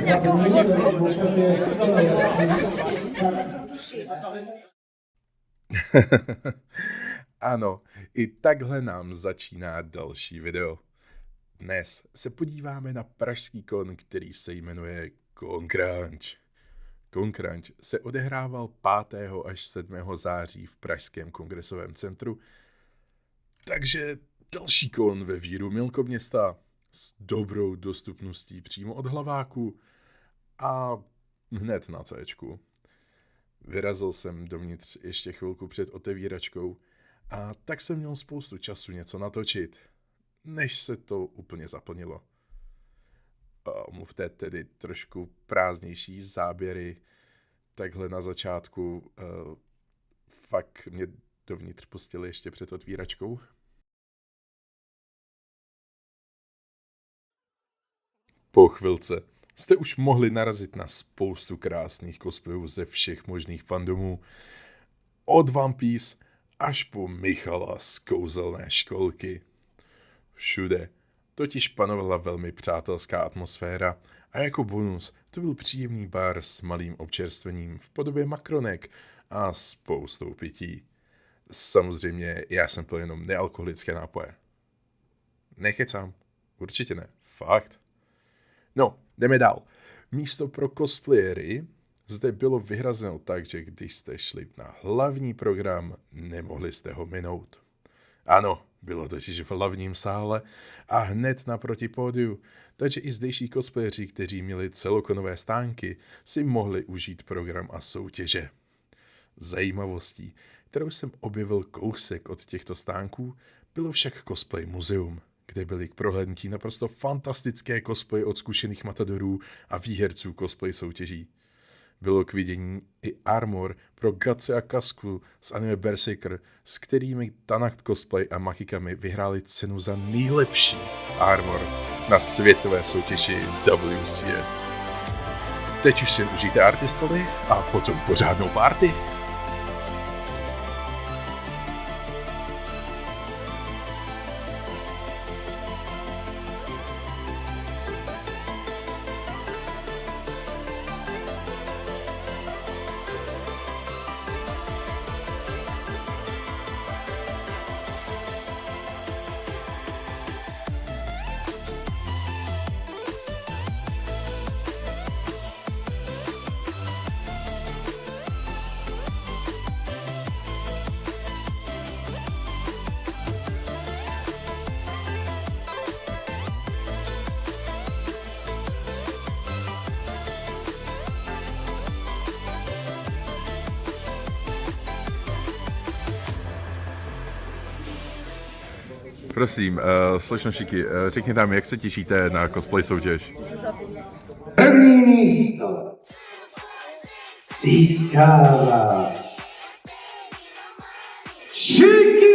nějakou fotku. Ano, i takhle nám začíná další video. Dnes se podíváme na pražský kon, který se jmenuje Concrunch. Concrunch se odehrával 5. až 7. září v Pražském kongresovém centru, takže další kon ve víru Milkoměsta s dobrou dostupností přímo od hlaváku a hned na Cčku. Vyrazil jsem dovnitř ještě chvilku před otevíračkou a tak jsem měl spoustu času něco natočit, než se to úplně zaplnilo. Omluvte tedy trošku prázdnější záběry takhle na začátku. Fakt mě dovnitř pustili ještě před otvíračkou. Po chvilce jste už mohli narazit na spoustu krásných cosplayů ze všech možných fandomů. Od One Piece až po Michala z kouzelné školky. Všude totiž panovala velmi přátelská atmosféra a jako bonus to byl příjemný bar s malým občerstvením v podobě makronek a spoustou pití. Samozřejmě já jsem pil jenom nealkoholické nápoje. Nekecám, určitě ne, fakt. No, jdeme dál. Místo pro cosplayery zde bylo vyhrazeno tak, že když jste šli na hlavní program, nemohli jste ho minout. Ano, bylo totiž v hlavním sále a hned naproti pódiu, takže i zdejší cosplayeři, kteří měli celokonové stánky, si mohli užít program a soutěže. Zajímavostí, kterou jsem objevil kousek od těchto stánků, bylo však cosplay muzeum, kde byly k prohlédnutí naprosto fantastické cosplay od zkušených matadorů a výherců cosplay soutěží. Bylo k vidění i armor pro Gatse a Kasku z anime Berserker, s kterými Tanact Cosplay a Makikami vyhráli cenu za nejlepší armor na světové soutěži WCS. Teď už si užijte artistoly a potom pořádnou party. Prosím, slečno Šiky, řekněte nám, jak se těšíte na cosplay soutěž? První místo získává Šiky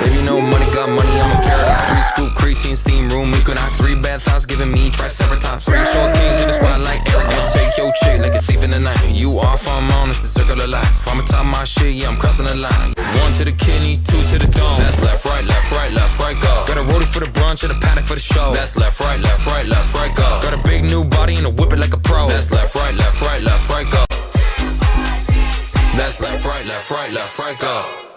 Baby, no money, got money, I'm a paradise. 3 scoop, creatine, steam room, you can have 3 bad thoughts, giving me triceratops. 3 short kings in the squad like Eric. I'ma take your chick like a thief in the night. You off, I'm on, it's a circle of life. I'm on top of my shit, yeah, I'm crossing the line. 1 to the kidney, 2 to the dome. That's left, right, left, right, left, right, go. Got a roadie for the brunch and a paddock for the show. That's left, right, left, right, left, right, go. Got a big new body and a whip it like a pro. That's left, right, left, right, left, right, go. That's left, right, left, right, left, right, go.